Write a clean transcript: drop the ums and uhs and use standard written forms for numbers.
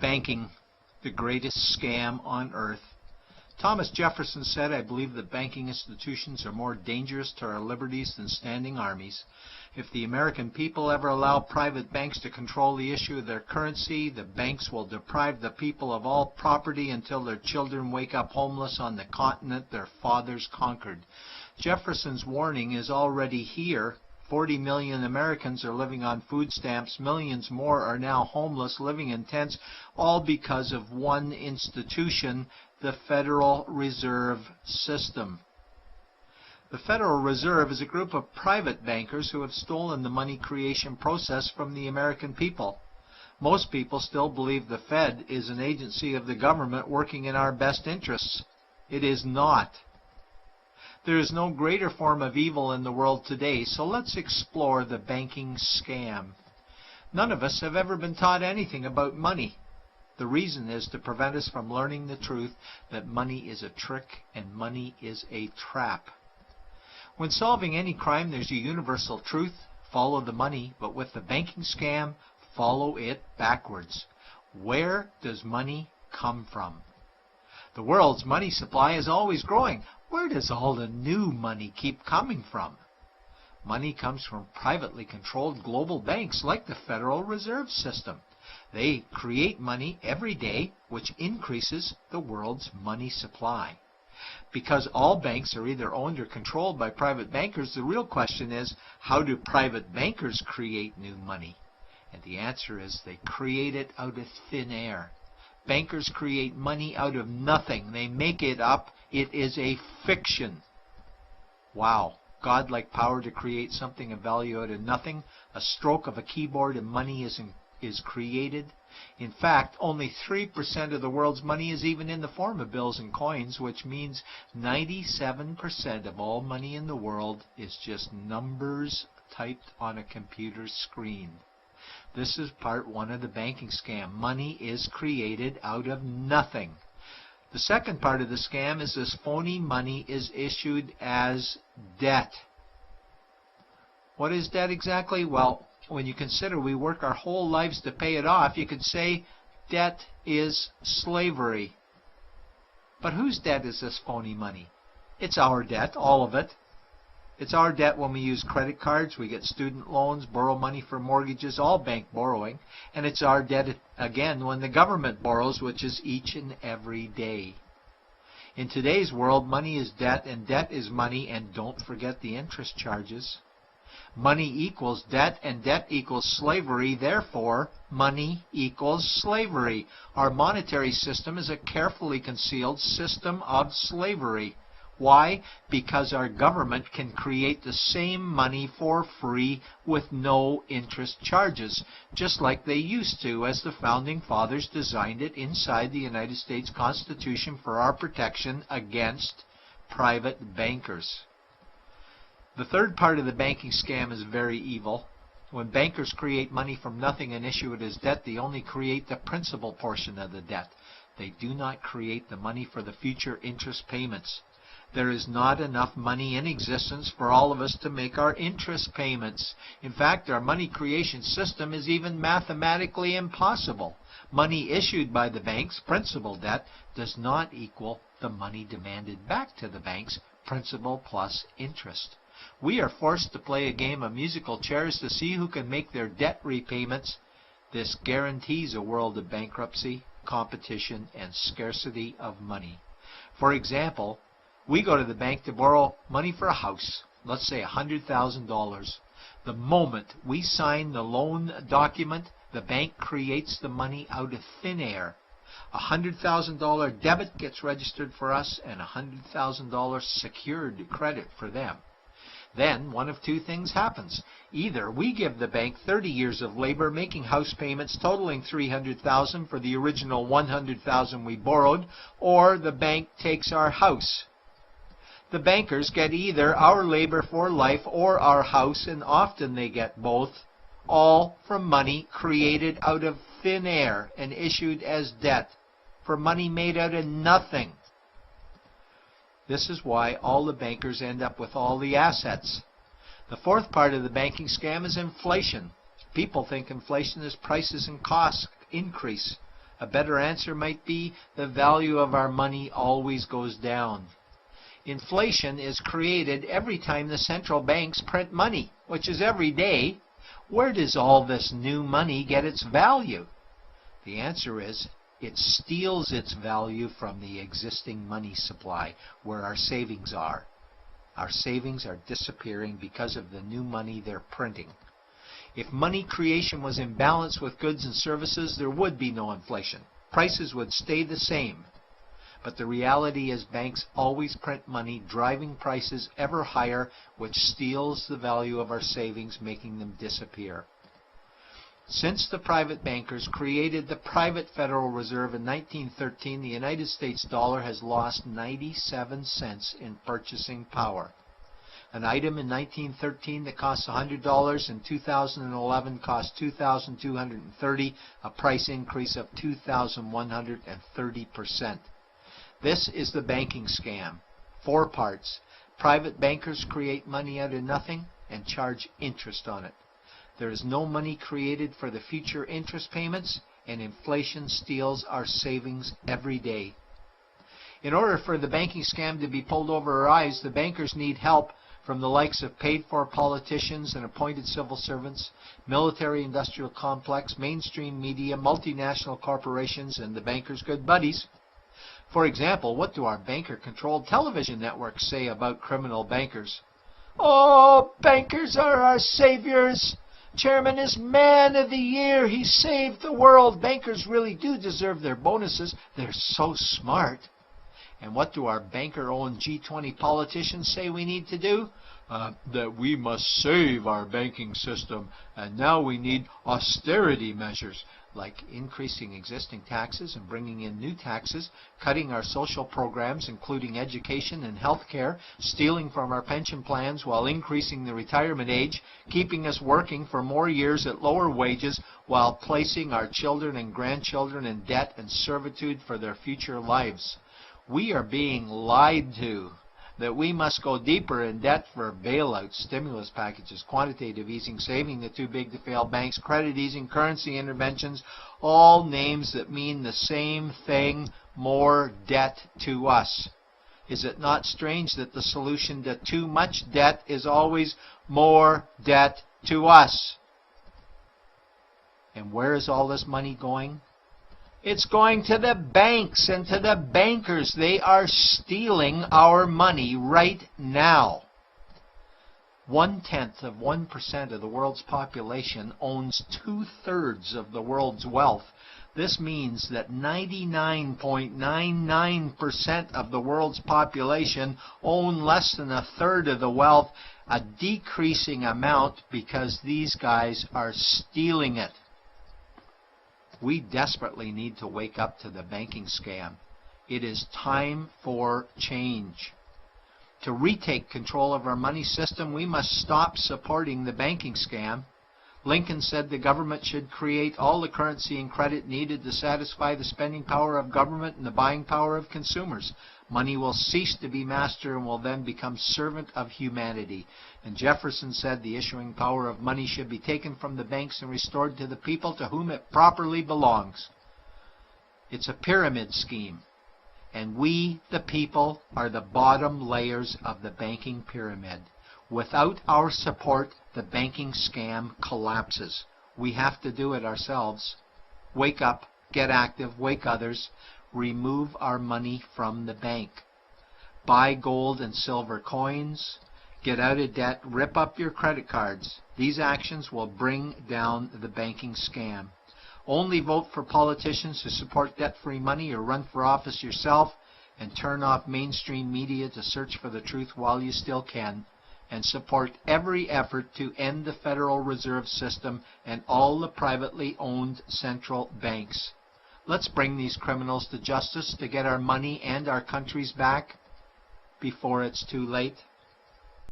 Banking, the greatest scam on earth. Thomas Jefferson said, "I believe that banking institutions are more dangerous to our liberties than standing armies. If the American people ever allow private banks to control the issue of their currency, the banks will deprive the people of all property until their children wake up homeless on the continent their fathers conquered." Jefferson's warning is already here. 40 million Americans are living on food stamps. Millions more are now homeless, living in tents, all because of one institution, the Federal Reserve System. The Federal Reserve is a group of private bankers who have stolen the money creation process from the American people. Most people still believe the Fed is an agency of the government working in our best interests. It is not. There is no greater form of evil in the world today, so let's explore the banking scam. None of us have ever been taught anything about money. The reason is to prevent us from learning the truth that money is a trick and money is a trap. When solving any crime, there's a universal truth: follow the money, but with the banking scam, follow it backwards. Where does money come from? The world's money supply is always growing. Where does all the new money keep coming from? Money comes from privately controlled global banks like the Federal Reserve System. They create money every day, which increases the world's money supply. Because all banks are either owned or controlled by private bankers, the real question is, how do private bankers create new money? And the answer is they create it out of thin air. Bankers create money out of nothing. They make it up. It is a fiction. Wow. Godlike power to create something of value out of nothing. A stroke of a keyboard and money is created. In fact, only 3% of the world's money is even in the form of bills and coins, which means 97% of all money in the world is just numbers typed on a computer screen. This is part one of the banking scam. Money is created out of nothing. The second part of the scam is this phony money is issued as debt. What is debt exactly? Well, when you consider we work our whole lives to pay it off, you could say debt is slavery. But whose debt is this phony money? It's our debt, all of it. It's our debt when we use credit cards, we get student loans, borrow money for mortgages, all bank borrowing. And it's our debt again when the government borrows, which is each and every day. In today's world, money is debt and debt is money, and don't forget the interest charges. Money equals debt and debt equals slavery, therefore money equals slavery. Our monetary system is a carefully concealed system of slavery. Why? Because our government can create the same money for free with no interest charges, just like they used to, as the Founding Fathers designed it inside the United States Constitution for our protection against private bankers. The third part of the banking scam is very evil. When bankers create money from nothing and issue it as debt, they only create the principal portion of the debt. They do not create the money for the future interest payments. There is not enough money in existence for all of us to make our interest payments. In fact, our money creation system is even mathematically impossible. Money issued by the banks, principal debt, does not equal the money demanded back to the banks, principal plus interest. We are forced to play a game of musical chairs to see who can make their debt repayments. This guarantees a world of bankruptcy, competition, and scarcity of money. For example, we go to the bank to borrow money for a house, let's say $100,000. The moment we sign the loan document, the bank creates the money out of thin air. A $100,000 debit gets registered for us and a $100,000 secured credit for them. Then one of two things happens. Either we give the bank 30 years of labor making house payments totaling $300,000 for the original $100,000 we borrowed, or the bank takes our house. The bankers get either our labor for life or our house, and often they get both, all from money created out of thin air and issued as debt, for money made out of nothing. This is why all the bankers end up with all the assets. The fourth part of the banking scam is inflation. People think inflation is prices and costs increase. A better answer might be the value of our money always goes down. Inflation is created every time the central banks print money, which is every day. Where does all this new money get its value? The answer is it steals its value from the existing money supply, where our savings are. Our savings are disappearing because of the new money they're printing. If money creation was in balance with goods and services, there would be no inflation. Prices would stay the same. But the reality is banks always print money, driving prices ever higher, which steals the value of our savings, making them disappear. Since the private bankers created the private Federal Reserve in 1913, the United States dollar has lost 97 cents in purchasing power. An item in 1913 that cost $100 in 2011 cost $2,230, a price increase of 2,130%. This is the banking scam. 4 parts. Private bankers create money out of nothing and charge interest on it. There is no money created for the future interest payments, and inflation steals our savings every day. In order for the banking scam to be pulled over our eyes, the bankers need help from the likes of paid-for politicians and appointed civil servants, military-industrial complex, mainstream media, multinational corporations, and the bankers' good buddies. For example, what do our banker-controlled television networks say about criminal bankers? "Oh, bankers are our saviors. Chairman is man of the year. He saved the world. Bankers really do deserve their bonuses. They're so smart." And what do our banker-owned G20 politicians say we need to do? That we must save our banking system, and now we need austerity measures, like increasing existing taxes and bringing in new taxes, cutting our social programs, including education and health care, stealing from our pension plans while increasing the retirement age, keeping us working for more years at lower wages while placing our children and grandchildren in debt and servitude for their future lives. We are being lied to that we must go deeper in debt for bailouts, stimulus packages, quantitative easing, saving the too big to fail banks, credit easing, currency interventions, all names that mean the same thing, more debt to us. Is it not strange that the solution to too much debt is always more debt to us? And where is all this money going? It's going to the banks and to the bankers. They are stealing our money right now. 0.1% of the world's population owns 2/3 of the world's wealth. This means that 99.99% of the world's population own less than 1/3 of the wealth, a decreasing amount because these guys are stealing it. We desperately need to wake up to the banking scam. It is time for change. To retake control of our money system, we must stop supporting the banking scam. Lincoln said the government should create all the currency and credit needed to satisfy the spending power of government and the buying power of consumers. Money will cease to be master and will then become servant of humanity. And Jefferson said the issuing power of money should be taken from the banks and restored to the people to whom it properly belongs. It's a pyramid scheme. And we, the people, are the bottom layers of the banking pyramid. Without our support, the banking scam collapses. We have to do it ourselves. Wake up, get active, wake others. Remove our money from the bank. Buy gold and silver coins. Get out of debt. Rip up your credit cards. These actions will bring down the banking scam. Only vote for politicians who support debt-free money, or run for office yourself, and turn off mainstream media to search for the truth while you still can. And support every effort to end the Federal Reserve System and all the privately owned central banks. Let's bring these criminals to justice to get our money and our countries back before it's too late.